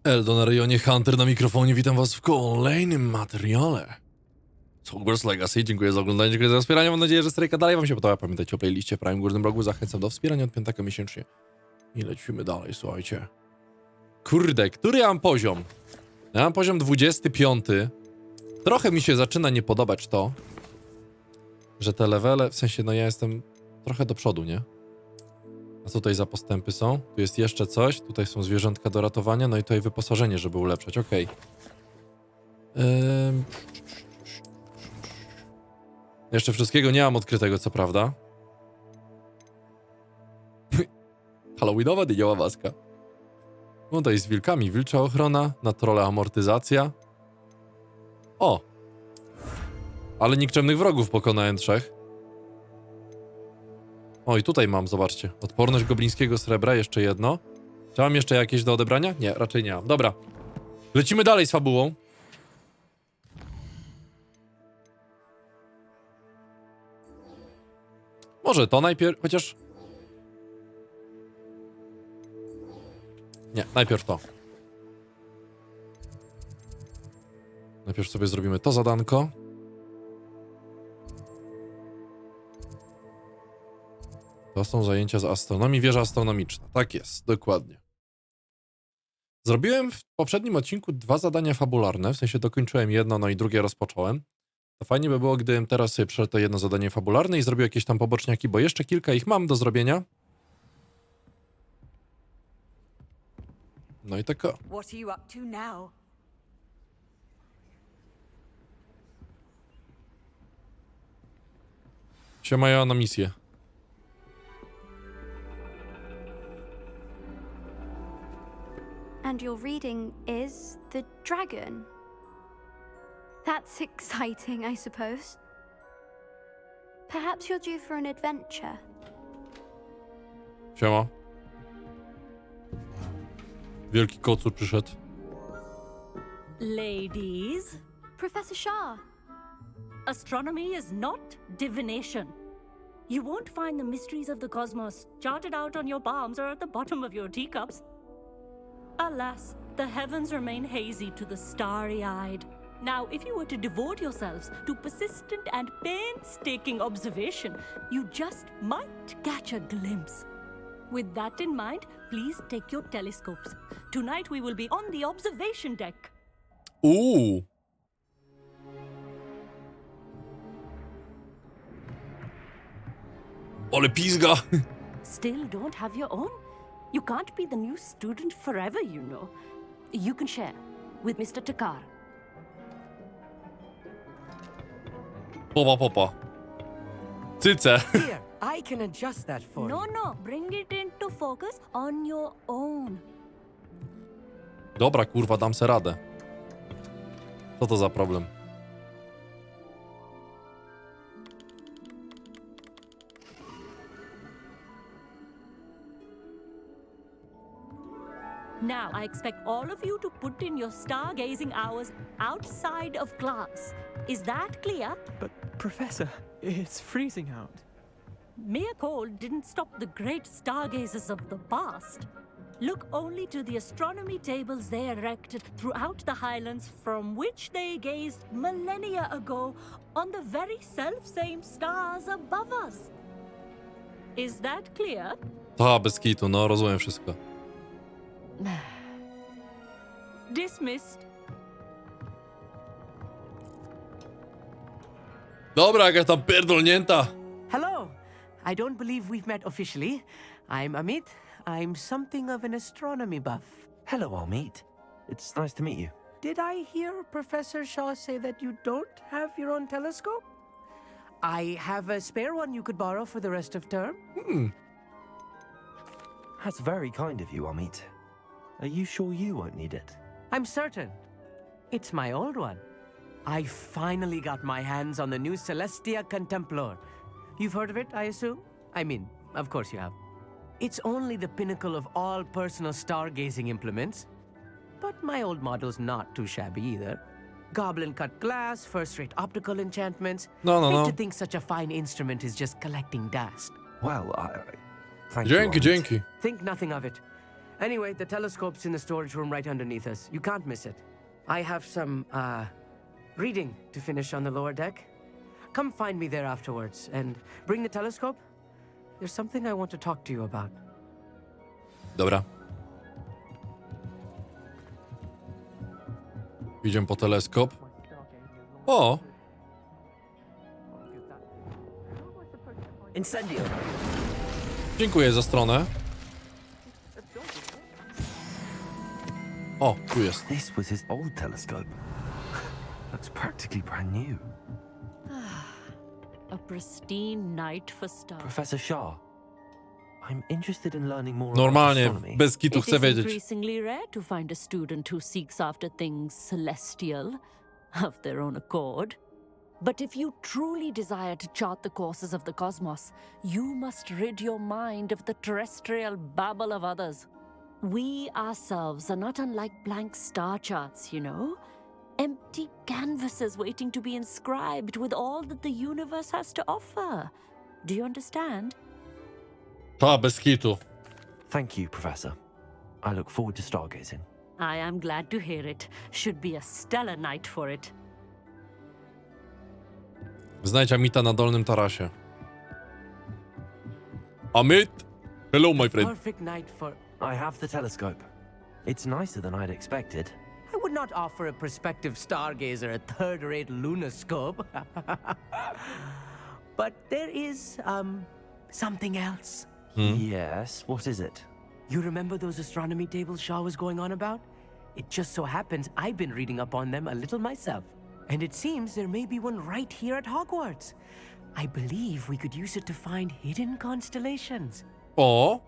Eldo na rejonie Hunter na mikrofonie, witam was w kolejnym materiale z Hogwarts Legacy. Dziękuję za oglądanie, dziękuję za wspieranie, mam nadzieję, że seryjka dalej wam się podoba. Pamiętajcie o playliście w prawym górnym rogu, zachęcam do wspierania od 5 miesięcznie. I lecimy dalej, słuchajcie. Kurde, który ja mam poziom? Ja mam poziom 25. Trochę mi się zaczyna nie podobać to, że te levele, w sensie, no ja jestem trochę do przodu, nie? A co tutaj za postępy są? Tu jest jeszcze coś, tutaj są zwierzątka do ratowania, no i tutaj wyposażenie, żeby ulepszać, okej. Jeszcze wszystkiego nie mam odkrytego, co prawda. Halloweenowa dyniowa maska. No tutaj z wilkami, wilcza ochrona, na trole amortyzacja. O! Ale nikczemnych wrogów pokonałem 3. O, i tutaj mam, zobaczcie. Odporność goblińskiego srebra, jeszcze jedno. Czy mam jeszcze jakieś do odebrania? Nie, raczej nie mam. Dobra. Lecimy dalej z fabułą. Może to najpierw, chociaż... Nie, najpierw to. Najpierw sobie zrobimy to zadanko. To są zajęcia z astronomii, wieża astronomiczna. Tak jest, dokładnie. Zrobiłem w poprzednim odcinku 2 zadania fabularne, w sensie dokończyłem jedno, no i drugie rozpocząłem. To fajnie by było, gdybym teraz sobie przeszedł to jedno zadanie fabularne i zrobił jakieś tam poboczniaki, bo jeszcze kilka ich mam do zrobienia. No i taka... What are you up to now? się mają na misję. And your reading is The Dragon. That's exciting, I suppose. Perhaps you're due for an adventure. Siema. Wielki kocur przyszedł. Ladies, Professor Shah. astronomy is not divination. You won't find the mysteries of the cosmos charted out on your palms or at the bottom of your teacups. Alas, the heavens remain hazy to the starry-eyed. Now, if you were to devote yourselves to persistent and painstaking observation, you just might catch a glimpse. With that in mind, please take your telescopes. Tonight we will be on the observation deck. Ale pizga! Still don't have your own? You can't be the new student forever, you know. You can share with Mr. Takar. Popa, popa. Cyce. Here, I can adjust that for you. No, bring it into focus on your own. Dobra, kurwa, dam se radę. Co to za problem? Now, I expect all of you to put in your stargazing hours outside of class. Is that clear? But, Professor, it's freezing out. Mere cold didn't stop the great stargazers of the past. Look only to the astronomy tables they erected throughout the highlands from which they gazed millennia ago on the very self-same stars above us. Is that clear? Ta, bez kitu, no rozumiem wszystko. Dismissed. Dobra, jaka tam pierdolnięta. Hello. I don't believe we've met officially. I'm Amit. I'm something of an astronomy buff. Hello, Amit. It's nice to meet you. Did I hear Professor Shaw say that you don't have your own telescope? I have a spare one you could borrow for the rest of term. That's very kind of you, Amit. Are you sure you won't need it? I'm certain. It's my old one. I finally got my hands on the new Celestia Contemplar. You've heard of it, I assume? I mean, of course you have. It's only the pinnacle of all personal stargazing implements. But my old model's not too shabby either. Goblin-cut glass, first-rate optical enchantments. No. Hate to think such a fine instrument is just collecting dust. Well, thank you, Dzięki, Amit. dzięki. Think nothing of it. Anyway, the telescope's in the storage room right underneath us. You can't miss it. I have some, reading to finish on the lower deck. Come find me there afterwards and bring the telescope. There's something I want to talk to you about. Dobra. Idziemy po teleskop. O! Incendio! Dziękuję za stronę. O, tu jest. This was his old telescope. Looks practically brand new. A pristine night for stars. Professor Shah, I'm interested in learning more Normalnie, about astronomy. bez kitu It chcę is wiedzieć. increasingly rare to find a student who seeks after things celestial of their own accord. But if you truly desire to chart the courses of the cosmos, you must rid your mind of the terrestrial babble of others. We ourselves are not unlike blank star charts, you know? Empty canvases waiting to be inscribed with all that the universe has to offer. Do you understand? Ta, bez kitu. Thank you, Professor. I look forward to stargazing. I am glad to hear it. Should be a stellar night for it. Znajdź Amita na dolnym tarasie. Amit! Hello, my friend. Perfect night for... I have the telescope. It's nicer than I'd expected. I would not offer a prospective stargazer a third-rate lunoscope. But there is, something else. Yes, what is it? You remember those astronomy tables Shaw was going on about? It just so happens I've been reading up on them a little myself. And it seems there may be one right here at Hogwarts. I believe we could use it to find hidden constellations. O!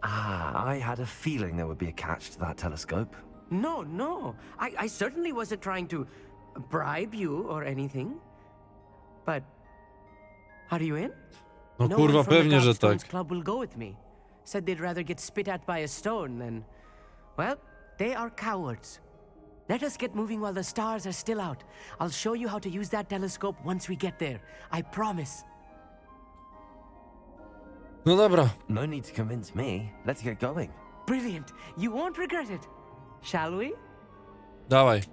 I had a feeling there would be a catch to that telescope. No. I certainly wasn't trying to bribe you or anything. But are you in? No No kurwa, one from the pewnie, że Gobstones tak. Club will go with me. Said they'd rather get spit at by a stone than... Well, they are cowards. Let us get moving while the stars are still out. I'll show you how to use that telescope once we get there. I promise. No dobra. No need to convince me. Let's get going. Brilliant. You won't regret it. Shall we? Dawaj.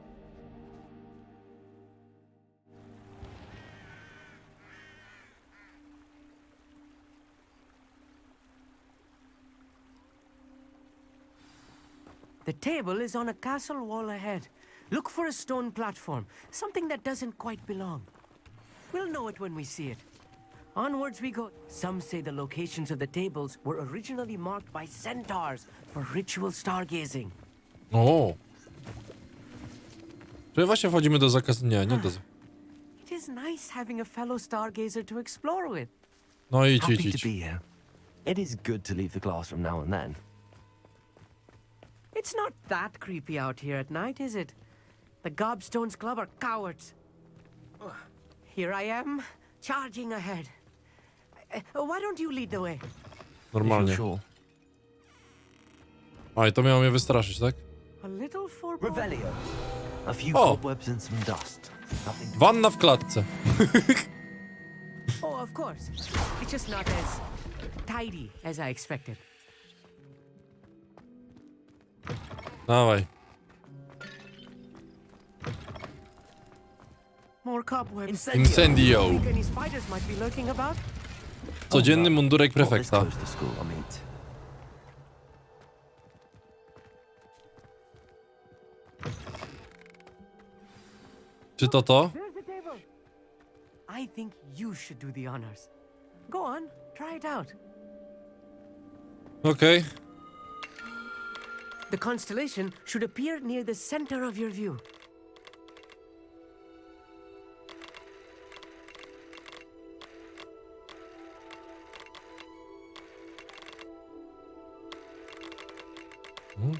The table is on a castle wall ahead. Look for a stone platform, something that doesn't quite belong. We'll know it when we see it. Onwards we go. Some say the locations of the tables were originally marked by centaurs for ritual stargazing. O! Czy właśnie wchodzimy do zakazu? Nie do... It is nice having a fellow stargazer to explore with. No idź, Happy idź, to idź. be here. It is good to leave the classroom now and then. It's not that creepy out here at night, is it? The Gobstones Club are cowards. Ugh. Here I am, charging ahead. Why don't you lead the way? Normalnie. Sure. A, i to miało mnie wystraszyć, tak? A little for Revelio. A few Oh. cobwebs and some dust. Nothing to... Wanna w klatce. Oh, of course. It's just not as tidy as I expected. Dawaj. More cobwebs. Incendio. Think any spiders might be lurking about? Codzienny mundurek Not this prefekta. close to school, I mean. Czy to to? There's the table. I think you should do the honors. Go on, try it out. Okej. The constellation should appear near the center of your view.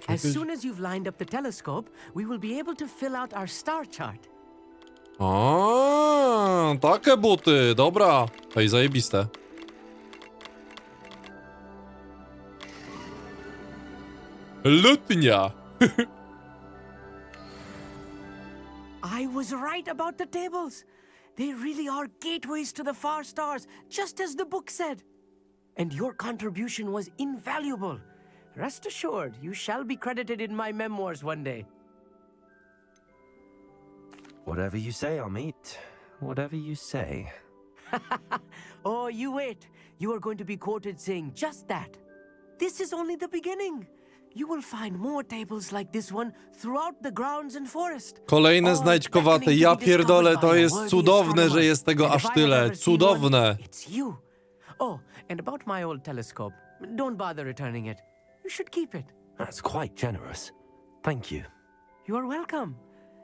As soon as you've lined up the telescope, we will be able to fill out our star chart. A, takie buty, dobra. Ej, zajebiste. Lutnia. I was right about the tables. They really are gateways to the far stars, just as the book said. and your contribution was invaluable. Rest assured, you shall be credited in my memoirs one day. Whatever you say, Amit. Whatever you say. Oh, you wait. You are going to be quoted saying just that. This is only the beginning. You will find more tables like this one throughout the grounds and forest. Kolejne All znajdźkowate. beckoning Ja to be discovered pierdolę, by to a jest worthy cudowne, że astronomer. jest tego And aż if I have tyle. ever seen one, Cudowne. it's you. Oh, and about my old telescope. Don't bother returning it. You should keep it. That's quite generous. Thank you. You are welcome.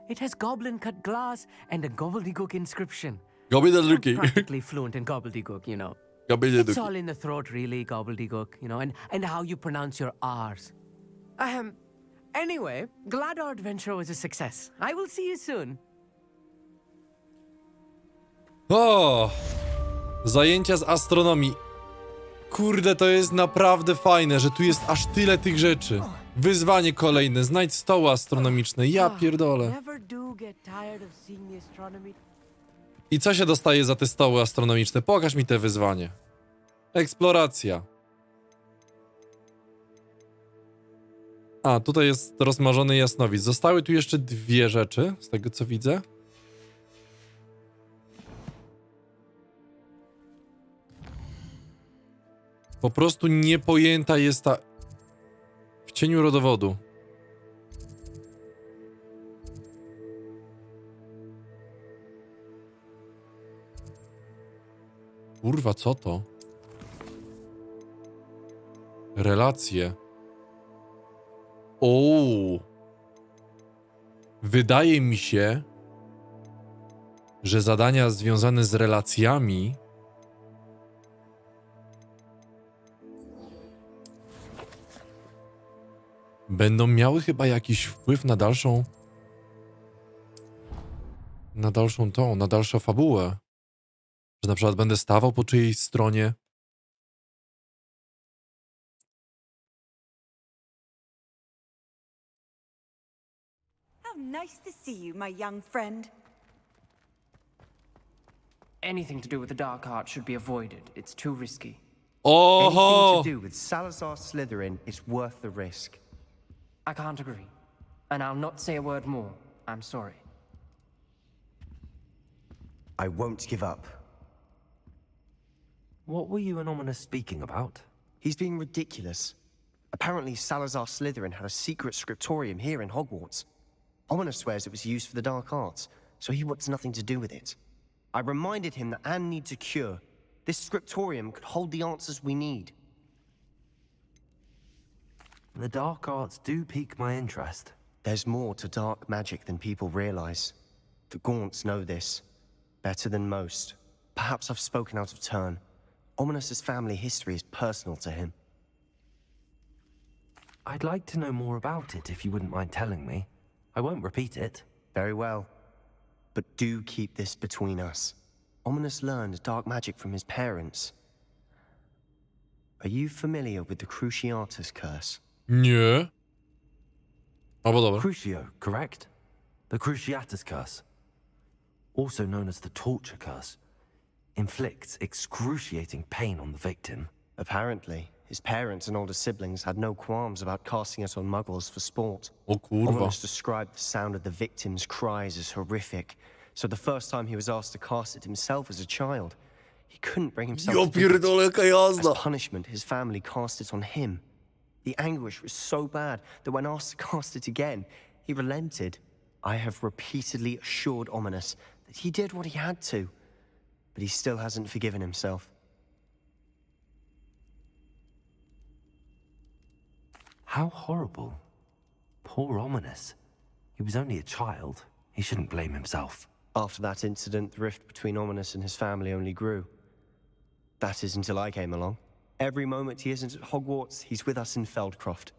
It has goblin-cut glass and a gobbledygook inscription. I'm Gobbledygook. practically fluent in gobbledygook, you know. It's Gobbledygook. all in the throat, really, gobbledygook, you know, and how you pronounce your R's. Anyway, glad our adventure was a success. I will see you soon. O! Zajęcia z astronomii. Kurde, to jest naprawdę fajne, że tu jest aż tyle tych rzeczy. Wyzwanie kolejne. Znajdź stoły astronomiczne. Ja pierdolę. Never do get tired of seeing the astronomy. I co się dostaje za te stoły astronomiczne? Pokaż mi te wyzwanie. Eksploracja. A, tutaj jest rozmarzony jasnowidz. Zostały tu jeszcze dwie rzeczy, z tego co widzę. Po prostu niepojęta jest ta... W cieniu rodowodu. Kurwa, co to? Relacje. O! Wydaje mi się, że zadania związane z relacjami będą miały chyba jakiś wpływ na dalszą na dalszą fabułę. Że na przykład będę stawał po czyjejś stronie. How nice to see you, my young friend. Anything to do with the dark art should be avoided. It's too risky. Oho! Anything to do with Salazar Slytherin is worth the risk. I can't agree. And I'll not say a word more. I'm sorry. I won't give up. What were you and Ominous speaking about? He's being ridiculous. Apparently, Salazar Slytherin had a secret scriptorium here in Hogwarts. Ominous swears it was used for the dark arts, so he wants nothing to do with it. I reminded him that Anne needs a cure. This scriptorium could hold the answers we need. The dark arts do pique my interest. There's more to dark magic than people realize. The Gaunts know this better than most. Perhaps I've spoken out of turn. Ominous's family history is personal to him. I'd like to know more about it if you wouldn't mind telling me. I won't repeat it. Very well. But do keep this between us. Ominous learned dark magic from his parents. Are you familiar with the Cruciatus curse? Nie. Albo dobra. Crucio, correct? The Cruciatus curse. Also known as the torture curse. Inflicts excruciating pain on the victim. Apparently, his parents and older siblings had no qualms about casting it on muggles for sport. O kurwa. Ominous described the sound of the victim's cries as horrific, so the first time he was asked to cast it himself as a child, he couldn't bring himself Ja to do it. pierdolę, jaka jazda. As punishment, his family cast it on him. The anguish was so bad that when asked to cast it again, he relented. I have repeatedly assured Ominous that he did what he had to, but he still hasn't forgiven himself. How horrible. Poor Ominous. He was only a child. He shouldn't blame himself. After that incident, the rift between Ominous and his family only grew. That is until I came along. Every moment he isn't at Hogwarts, he's with us in Feldcroft.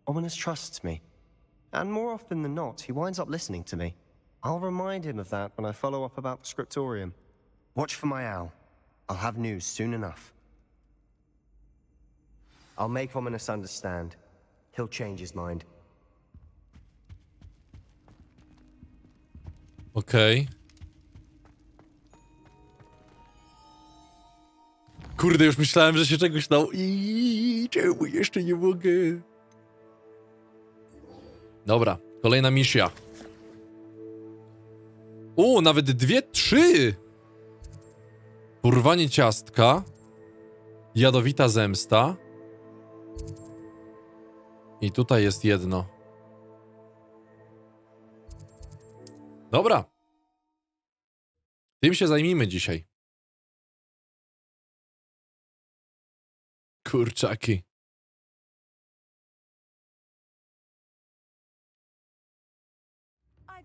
Ominous trusts me. And more often than not, he winds up listening to me. I'll remind him of that when I follow up about the scriptorium. Watch for my owl. I'll have news soon enough. I'll make Ominous understand. He'll change his mind. Okej. Kurde, już myślałem, że się czegoś dał i czemu jeszcze nie mogę? Dobra, kolejna misja. Nawet 2, 3! Urwanie ciastka. Jadowita zemsta. I tutaj jest jedno. Dobra. Tym się zajmijmy dzisiaj. Kurczaki.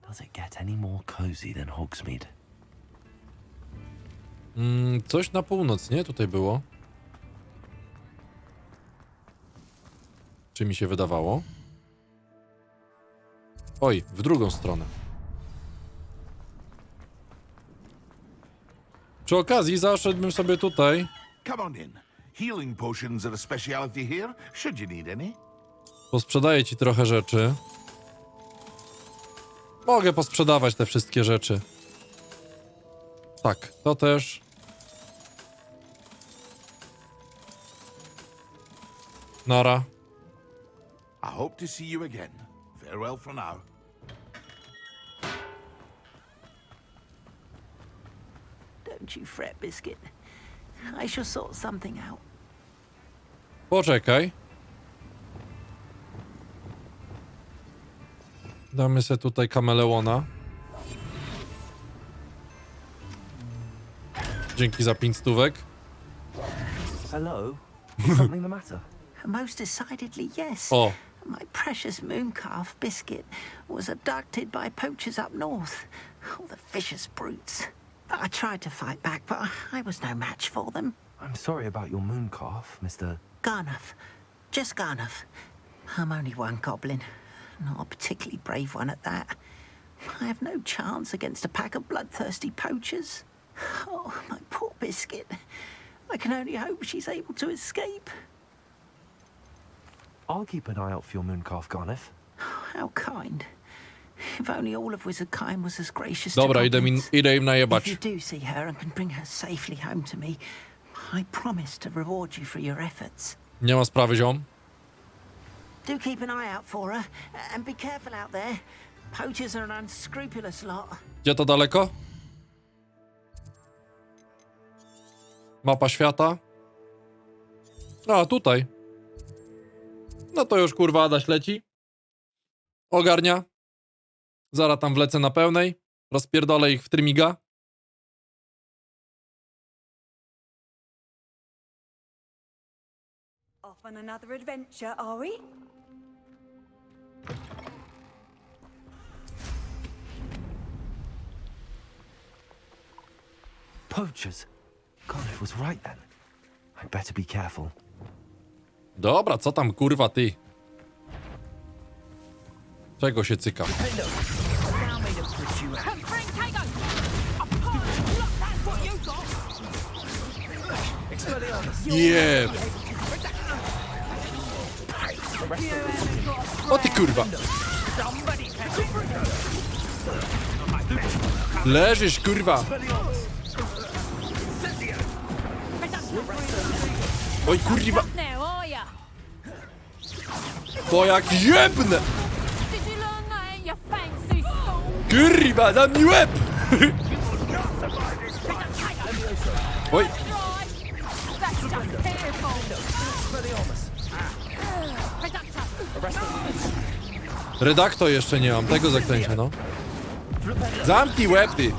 Does it get any more cozy than Hogsmeade? Coś na północ, nie? Tutaj było. Czy mi się wydawało? Oj, w drugą stronę. Przy okazji zaszedłbym sobie tutaj. Come on in. Healing potions are a speciality here, should you need any. Posprzedaję ci trochę rzeczy. Mogę posprzedawać te wszystkie rzeczy. Tak, to też. Nara. I hope to see you again. Farewell for now. Don't you fret, Biscuit. I shall sort something out. Poczekaj. Damy sobie tutaj kameleona. Dzięki za 5 stówek. Hello? Is something the matter? Most decidedly, yes. O, My precious mooncalf Biscuit was abducted by poachers up north. Oh, the vicious brutes. I tried to fight back, but I was no match for them. I'm sorry about your moon calf, Mr. Garnuff. Just Garnuff. I'm only one goblin. Not a particularly brave one at that. I have no chance against a pack of bloodthirsty poachers. Oh, my poor Biscuit. I can only hope she's able to escape. I'll keep an eye out for your moon calf, Garniff. How kind. If only all of Wizardkine was as gracious dobra, to idę goblins. im If najebać. you do see her and can bring her safely home to me, I promise to reward you for your efforts. Nie ma sprawy, ziom. Do keep an eye out for her, and be careful out there. Poachers are an unscrupulous lot. Gdzie to daleko? Mapa świata. A, tutaj. No to już kurwa Adaś leci. Ogarnia. Zaraz tam wlecę na pełnej. Rozpierdolę ich w trymiga. Off on another adventure, are we? Poachers? Garniff was right then. I'd better be careful. Dobra, co tam kurwa ty? Czego się cyka? Jeb! O ty kurwa! Leżysz kurwa! Oj kurwa! To jak jebnę! Kurwa, dam mi łeb! Oj! Redaktor jeszcze nie mam, tego zaklęcia, no. Zamknij łeb, ty!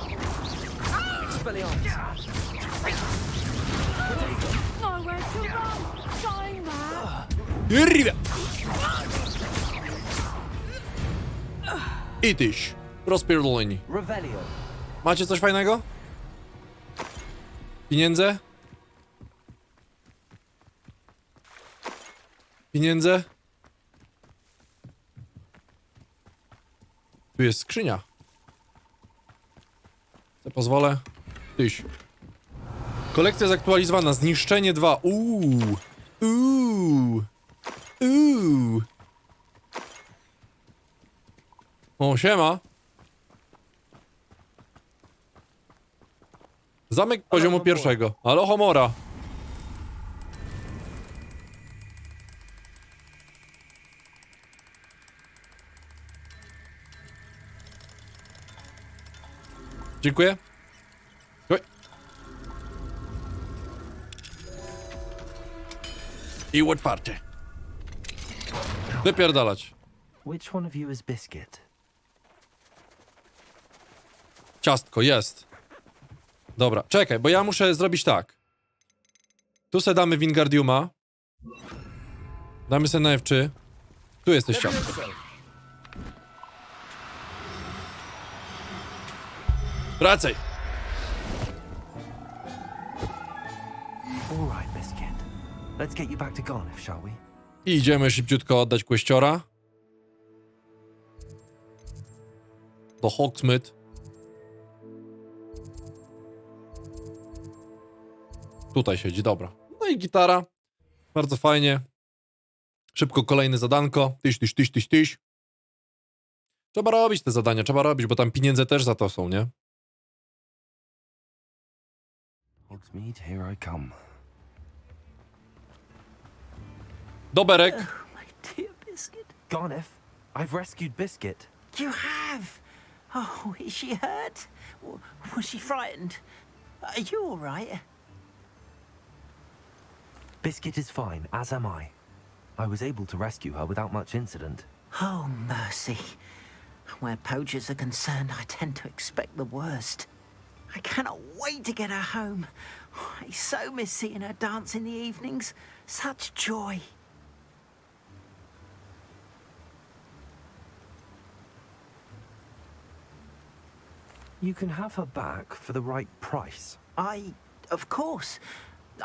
Kurwa! I tyś. Rozpierdoleni. Revelio. Macie coś fajnego? Pieniądze? Pieniądze? Tu jest skrzynia. Co pozwolę? Tyś. Kolekcja zaktualizowana. Zniszczenie 2. O, siema. Zamek poziomu pierwszego. Alo, Homora. Dziękuję. Oj. I otwarcie. Wypierdalać. Which one of you is Biscuit? Ciastko, jest. Dobra, czekaj, bo ja muszę zrobić tak. Tu se damy Wingardiuma. Damy se na F3. Tu jesteś ciastko. Wracaj. All right, Biscuit. Let's get you back to Garniff, shall we? I idziemy szybciutko oddać kwestiora. Do Hogsmeade. Tutaj siedzi, dobra. No i gitara. Bardzo fajnie. Szybko kolejne zadanko. Tyś. Trzeba robić te zadania, trzeba robić, bo tam pieniądze też za to są, nie? Hogsmeade, here I come. Doberek. Oh, my dear Biscuit. Garniff, I've rescued Biscuit. You have? Oh, is she hurt? Was she frightened? Are you all right? Biscuit is fine, as am I. I was able to rescue her without much incident. Oh, mercy. Where poachers are concerned, I tend to expect the worst. I cannot wait to get her home. I so miss seeing her dance in the evenings. Such joy. You can have her back for the right price. Of course,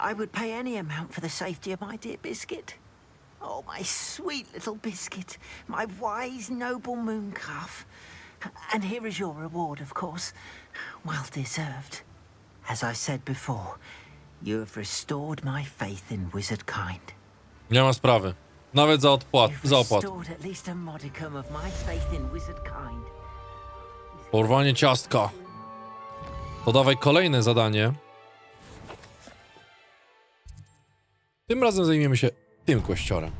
I would pay any amount for the safety of my dear Biscuit. Oh, my sweet little Biscuit, my wise, noble moon calf. And here is your reward, of course. Well deserved. As I said before, you have restored my faith in wizard kind. Nie ma sprawy. Nawet za opłat. You've restored at least a modicum of my faith in wizard kind. Porwanie ciastka. To dawaj kolejne zadanie. Tym razem zajmiemy się tym kościorem.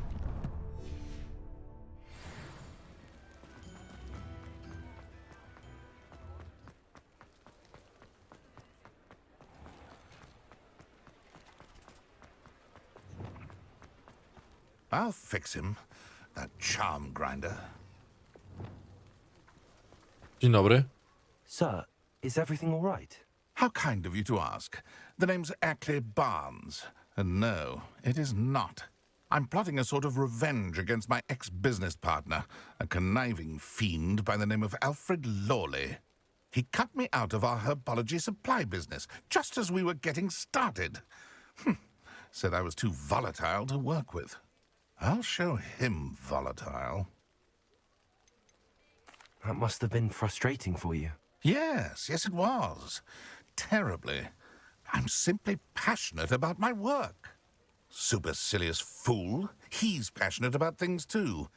I'll fix him, that charm grinder. Dzień dobry. Sir, is everything all right? How kind of you to ask. The name's Ackley Barnes. And no, it is not. I'm plotting a sort of revenge against my ex-business partner, a conniving fiend by the name of Alfred Lawley. He cut me out of our herbology supply business, just as we were getting started. Said I was too volatile to work with. I'll show him volatile. That must have been frustrating for you. Yes, it was. Terribly. I'm simply passionate about my work. Supercilious fool. He's passionate about things too,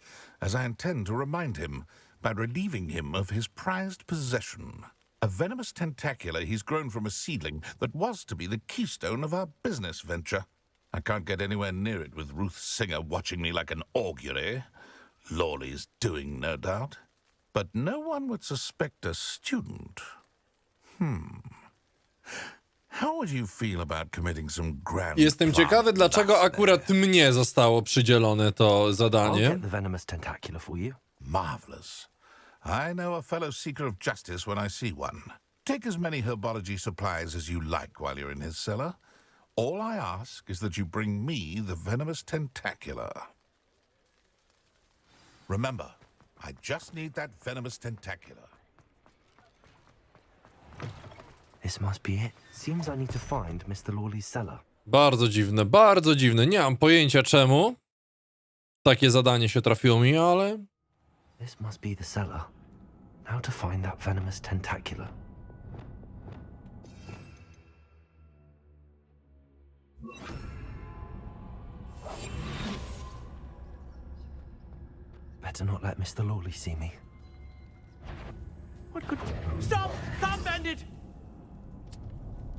as I intend to remind him by relieving him of his prized possession. A venomous tentacula he's grown from a seedling that was to be the keystone of our business venture. I can't get anywhere near it with Ruth Singer watching me like an augury. Lawley's doing, no doubt. But no one would suspect a student. How would you feel about committing some grand Jestem plant ciekawy, dlaczego last akurat there? mnie zostało przydzielone to I'll zadanie. get the venomous tentacula for you. Marvelous. I know a fellow seeker of justice when I see one. Take as many herbology supplies as you like while you're in his cellar. All I ask is that you bring me the venomous tentacula. Remember, I just need that venomous tentacula. This must be it. Seems I need to find Mr. Lawley's cellar. Bardzo dziwne, bardzo dziwne. Nie mam pojęcia czemu takie zadanie się trafiło mi, ale... This must be the cellar. How to find that venomous tentacula. Better not let Mr. Lawley see me. What could... Stop! Stop, bandit!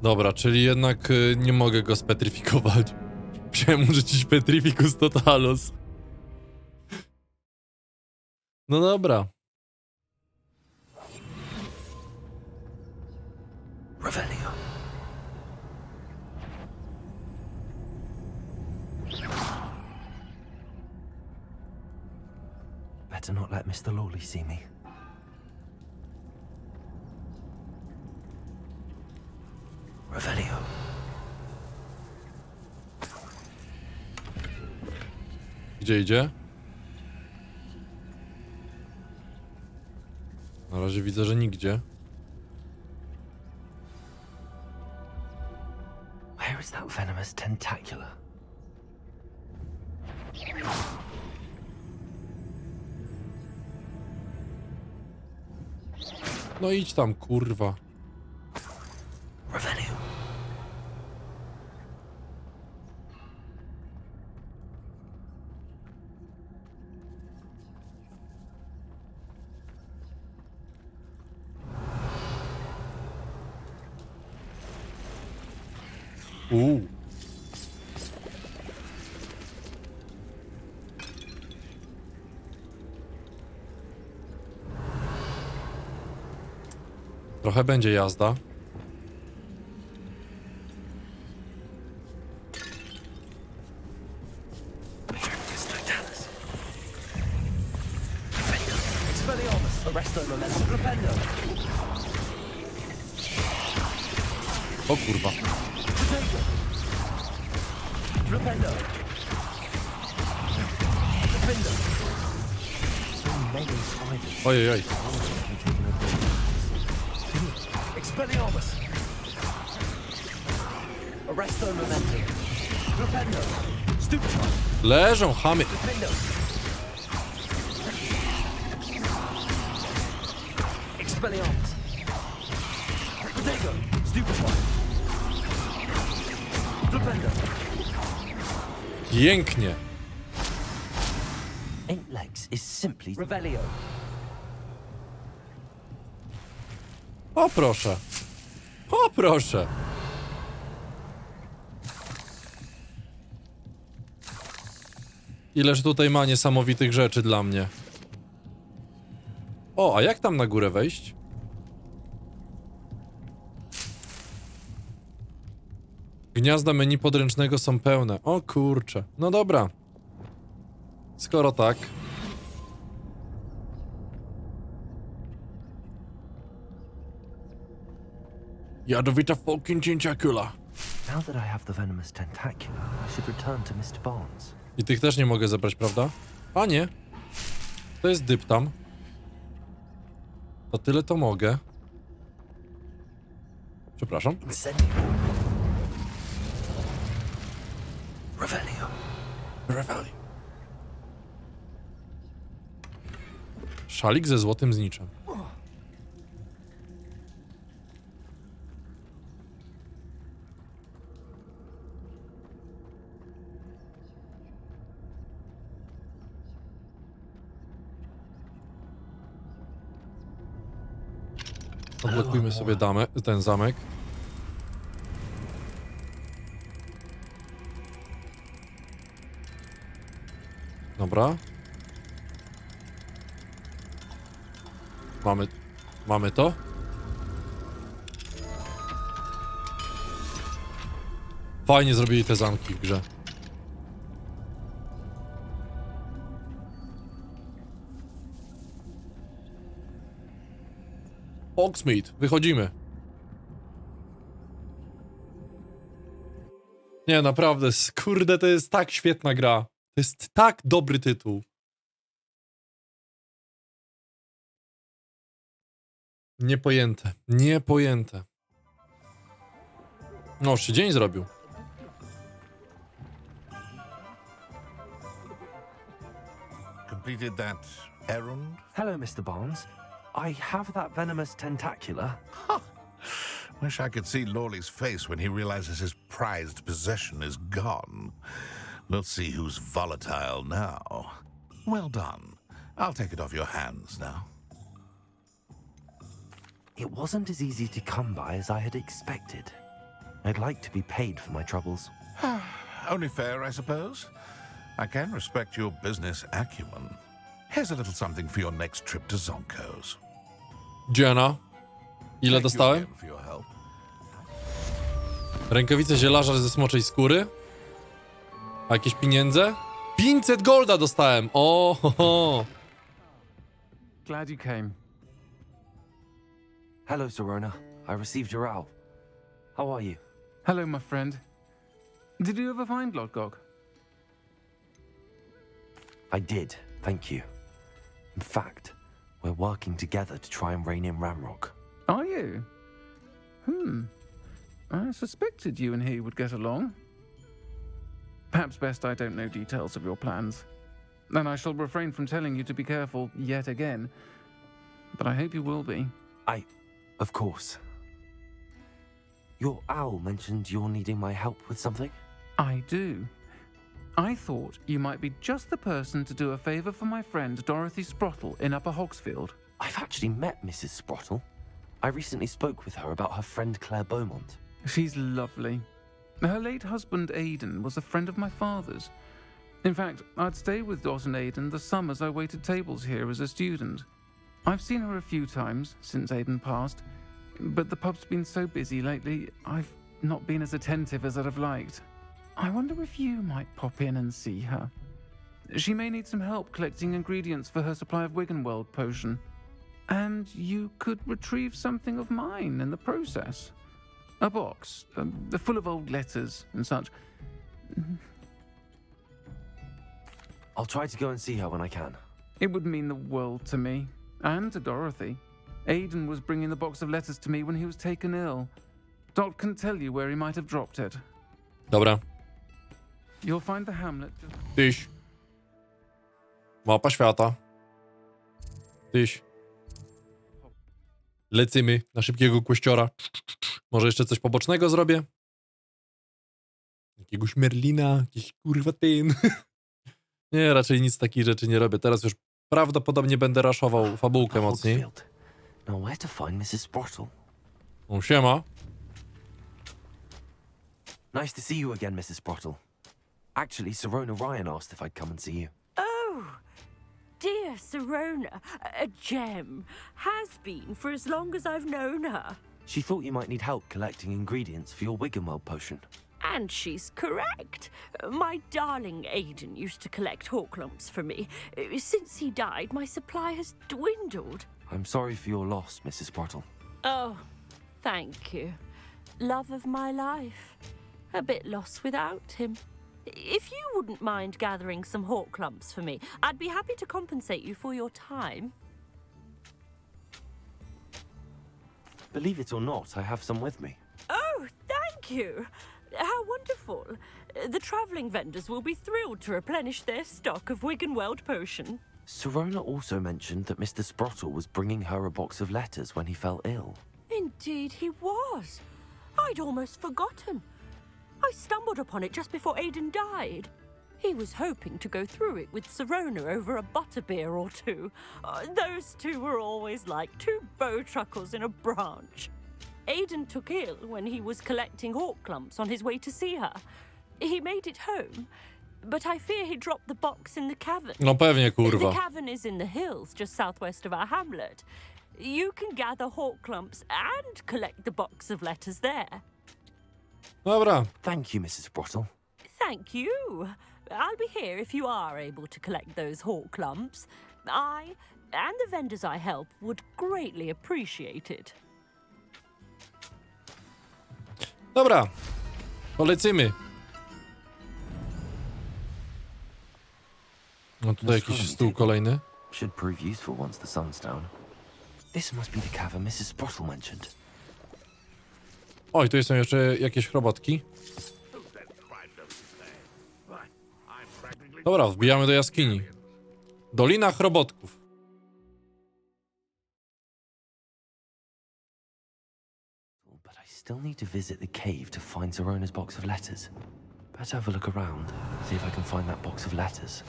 Dobra, czyli jednak nie mogę go spetryfikować. Musiałem użyć Petrificus Totalos. No dobra. Revelio. Better not let Mr. Lawley see me. Revelio. Gdzie idzie? Na razie widzę, że nigdzie. Where is that venomous tentacula? No idź tam, kurwa. Revelio. Trochę będzie jazda. O kurwa. Ojej, oj. Expelliarmus! Arresto momentum. Flipendo! Stupefy! Leżą, chamy. Defendo! Expelliarmus! Protego! Stupefy! Flipendo! Pięknie. 8 legs is simply... Revelio! O proszę. O proszę. Ileż tutaj ma niesamowitych rzeczy dla mnie. O, a jak tam na górę wejść? Gniazda menu podręcznego są pełne. O kurcze. No dobra. Skoro tak. Jadowita fucking tentacula. Now that I have the venomous tentacula, I should return to Mr. Barnes. I tych też nie mogę zebrać, prawda? A nie. To jest dyptam. To tyle to mogę. Przepraszam. Incendio. Revelio. Revelio. Szalik ze złotym zniczem. Odblokujmy sobie ten zamek. Dobra. Mamy to? Fajnie zrobili te zamki w grze. Hogsmeade, wychodzimy. Nie, naprawdę, kurde, to jest tak świetna gra. To jest tak dobry tytuł. Niepojęte, niepojęte. No, już się dzień zrobił. Completed that errand? Hello, Mr. Barnes. I have that venomous tentacula. Wish I could see Lawley's face when he realizes his prized possession is gone. Let's see who's volatile now. Well done. I'll take it off your hands now. It wasn't as easy to come by as I had expected. I'd like to be paid for my troubles. Only fair, I suppose. I can respect your business acumen. Here's a little something for your next trip to Zonko's. Jenna, ile Thank you dostałem? again for your help. Rękawice zielarza ze smoczej skóry. A jakieś pieniądze? 500 golda dostałem! O, ho, ho. Glad you came. Hello, Serona. I received your owl. How are you? Hello, my friend. Did you ever find Lodgok? I did, thank you. In fact, we're working together to try and rein in Ramrock. Are you? I suspected you and he would get along. Perhaps best I don't know details of your plans. And I shall refrain from telling you to be careful yet again. But I hope you will be. Of course. Your owl mentioned you're needing my help with something? I do. I thought you might be just the person to do a favor for my friend Dorothy Sprottle in Upper Hogsfield. I've actually met Mrs. Sprottle. I recently spoke with her about her friend Claire Beaumont. She's lovely. Her late husband Aidan was a friend of my father's. In fact, I'd stay with Dot and Aidan the summers I waited tables here as a student. I've seen her a few times since Aidan passed, but the pub's been so busy lately, I've not been as attentive as I'd have liked. I wonder if you might pop in and see her. She may need some help collecting ingredients for her supply of Wiggenweld potion. And you could retrieve something of mine in the process. A box, full of old letters and such. I'll try to go and see her when I can. It would mean the world to me, and to Dorothy. Aidan was bringing the box of letters to me when he was taken ill. Dot can tell you where he might have dropped it. Dobra. You'll find the hamlet... Tyś. Mapa świata. Tyś. Lecimy na szybkiego kościora. Może jeszcze coś pobocznego zrobię? Jakiegoś Merlina, jakiś kurwa ten. Nie, raczej nic takich rzeczy nie robię. Teraz już prawdopodobnie będę raszował fabułkę mocniej. Now where to find Mrs. Sprottle? O, siema. Nice to see you again, Mrs. Sprottle. Actually, Serona Ryan asked if I'd come and see you. Oh, dear Serona, a gem. Has been for as long as I've known her. She thought you might need help collecting ingredients for your Wiggenweld potion. And she's correct. My darling Aidan used to collect hawk lumps for me. Since he died, my supply has dwindled. I'm sorry for your loss, Mrs. Sprottle. Oh, thank you. Love of my life. A bit lost without him. If you wouldn't mind gathering some hawk lumps for me, I'd be happy to compensate you for your time. Believe it or not, I have some with me. Oh, thank you. How wonderful. The travelling vendors will be thrilled to replenish their stock of Wiggenweld potion. Serona also mentioned that Mr. Sprottle was bringing her a box of letters when he fell ill. Indeed he was. I'd almost forgotten. I stumbled upon it just before Aidan died. He was hoping to go through it with Serona over a butterbeer or two. Those two were always like two bowtruckles in a branch. Aidan took ill when he was collecting hawk lumps on his way to see her. He made it home, but I fear he dropped the box in the cavern. No pewnie, kurwa. The cavern is in the hills just southwest of our hamlet. You can gather hawk lumps and collect the box of letters there. Dobra. Thank you, Mrs. Sprottle. Thank you. I'll be here if you are able to collect those hawk lumps. I and the vendors I help would greatly appreciate it. Dobra. Polecimy. No tutaj jakiś stół kolejny. Should prove useful once the sun's down. This must be the cavern Mrs. Sprottle mentioned. Oj, tu są jeszcze jakieś chrobotki. Dobra, wbijamy do jaskini. Dolina Chrobotków. But I still need to visit the cave to find Zerona's box of letters. Better have a look around, see if I can find that box of letters.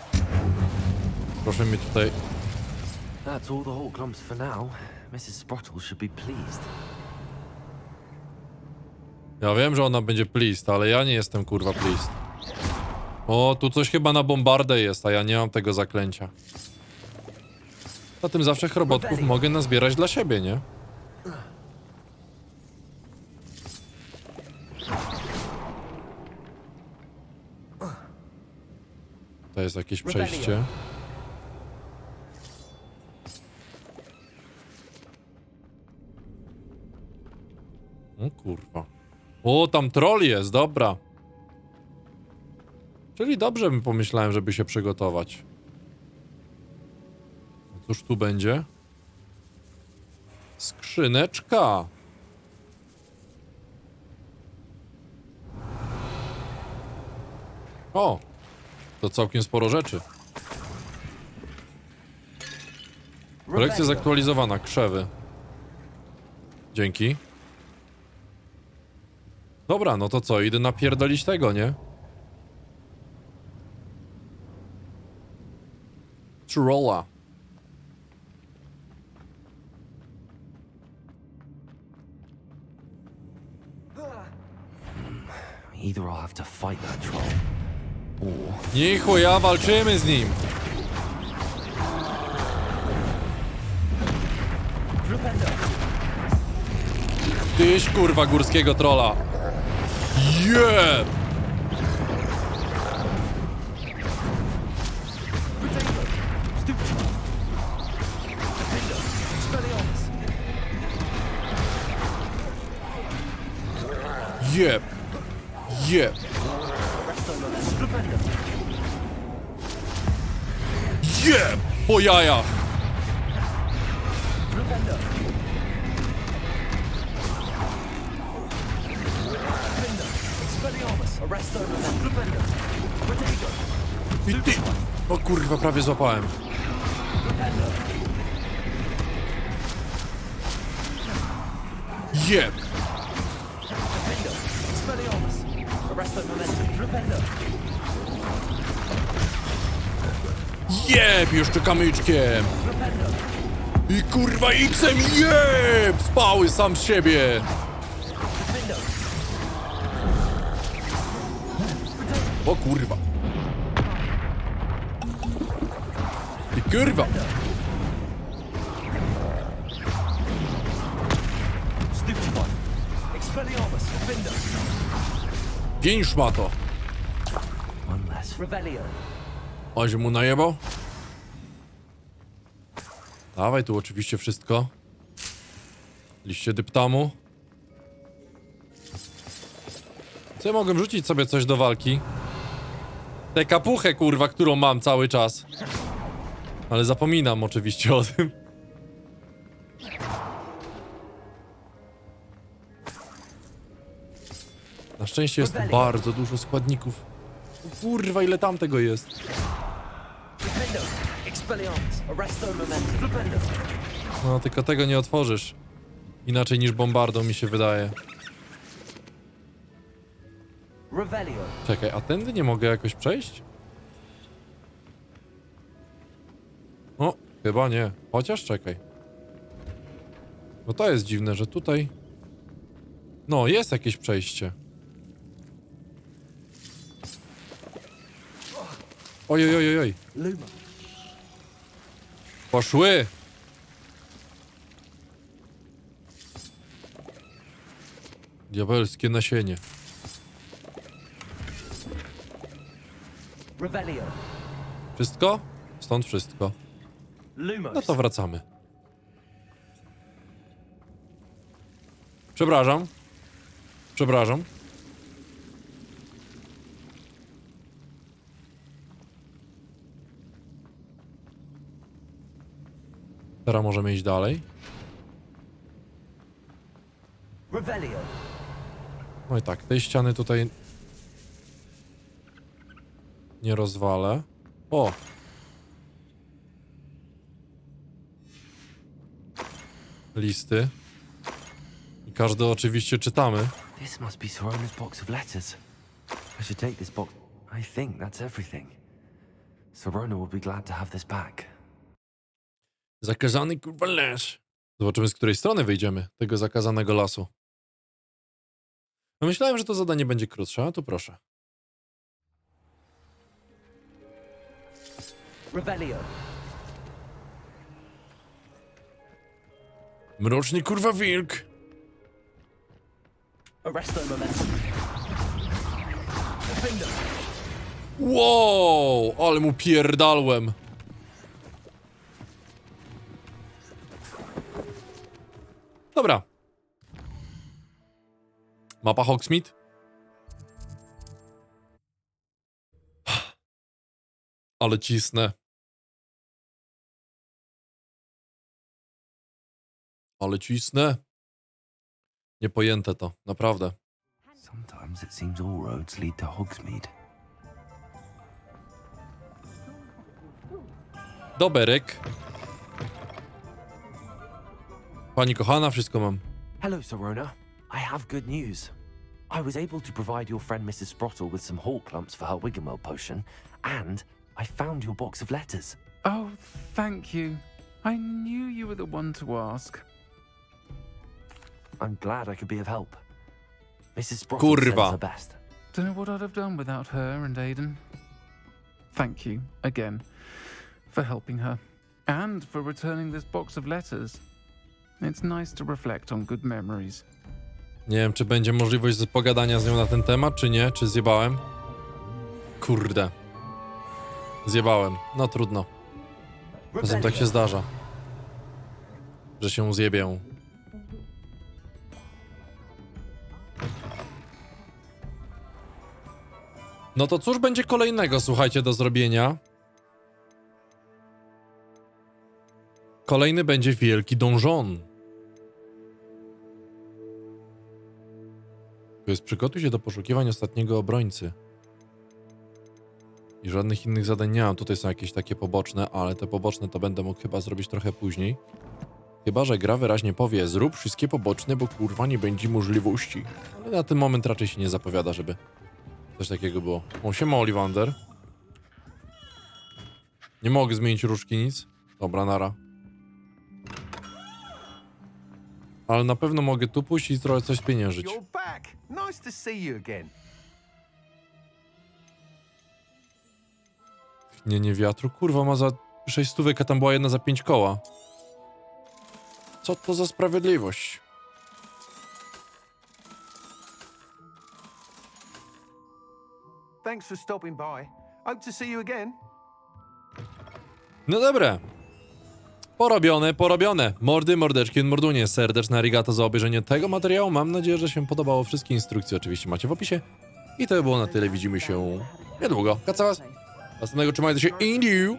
Proszę mi tutaj... That's all the hawk lumps for now. Mrs. Sprottle should be pleased. Ja wiem, że ona będzie pleased, ale ja nie jestem kurwa pleased. O, tu coś chyba na bombardę jest, a ja nie mam tego zaklęcia. Zatem zawsze chrobotków mogę nazbierać dla siebie, nie? Tutaj jest jakieś przejście. O kurwa. O, tam troll jest, dobra. Czyli dobrze bym pomyślałem, żeby się przygotować. A cóż tu będzie? Skrzyneczka. O, to całkiem sporo rzeczy. Kolekcja zaktualizowana, krzewy. Dzięki. Dobra, no to co, idę napierdolić tego, nie? Trolla. Either I'll have to fight that troll, or... Nie chuja, walczymy z nim. Tyś kurwa górskiego trolla. Yeah! Jeb. Jeb. Jeb! Po jajach! I ty! O kurwa, prawie złapałem. Jeb! Jeb! Jeszcze kamyczkiem! I kurwa X-em jeb! Spały sam z siebie! O kurwa! I kurwa! Pięć szmato! On się mu najebał? Dawaj tu oczywiście wszystko. Liście dyptamu. Co ja mogłem rzucić sobie coś do walki? Tę kapuchę kurwa, którą mam cały czas. Ale zapominam oczywiście o tym. Na szczęście jest tu bardzo dużo składników. O kurwa, ile tam tego jest. No, tylko tego nie otworzysz. Inaczej niż bombardą, mi się wydaje. Czekaj, a tędy nie mogę jakoś przejść? O, chyba nie. Chociaż czekaj. No to jest dziwne, że tutaj... No, jest jakieś przejście. Oj, oj, oj, oj. Poszły! Diabelskie nasienie. Wszystko? Stąd wszystko. No to wracamy. Przepraszam. Przepraszam. Teraz możemy iść dalej. No i tak, tej ściany tutaj nie rozwalę. O! Listy. I każdy oczywiście czytamy. This must be Sorona's box of letters. I should take this box. I think that's everything. Serona will be glad to have this back. Zakazany kurwa les. Zobaczymy, z której strony wyjdziemy tego zakazanego lasu. No myślałem, że to zadanie będzie krótsze, a tu proszę. Mroczny kurwa wilk. Wow, ale mu pierdalłem. Dobra. Mapa Hogsmeade. Ale cisnę. Ale cisnę. Niepojęte to, naprawdę. Sometimes it seems all roads lead to Hogsmeade. Doberek. Pani kochana, wszystko mam. Hello, Sorona. I have good news. I was able to provide your friend Mrs. Sprottle with some hawk lumps for her Wiggenweld potion, and I found your box of letters. Oh, thank you. I knew you were the one to ask. I'm glad I could be of help. Mrs. Sprottle sends her best. Don't know what I'd have done without her and Aiden. Thank you, again, for helping her. And for returning this box of letters. It's nice to reflect on good memories. Nie wiem, czy będzie możliwość pogadania z nią na ten temat, czy nie, czy zjebałem. Kurde. Zjebałem. No trudno. Czasem tak się zdarza. Że się zjebię. No to cóż będzie kolejnego, słuchajcie, do zrobienia? Kolejny będzie wielki donżon. To jest przygotuj się do poszukiwań ostatniego obrońcy. I żadnych innych zadań nie mam. Tutaj są jakieś takie poboczne, ale te poboczne to będę mógł chyba zrobić trochę później. Chyba że gra wyraźnie powie, zrób wszystkie poboczne, bo kurwa nie będzie możliwości. Ale na ten moment raczej się nie zapowiada, żeby coś takiego było. O, siema Oliwander. Nie mogę zmienić różki, nic. Dobra, nara. Ale na pewno mogę tu puścić i trochę coś spieniężyć. You're back. Nice to see you again. Nie wiatru. Kurwa, ma za 6 stówek, a tam była jedna za 5 koła. Co to za sprawiedliwość? Thanks for stopping by. Hope to see you again. No dobra. Porobione. Mordy, mordeczki, mordunie. Serdeczne arigato za obejrzenie tego materiału. Mam nadzieję, że się podobało. Wszystkie instrukcje oczywiście macie w opisie. I to by było na tyle. Widzimy się niedługo. Kaca was. Następnego trzymajcie się. Indiu.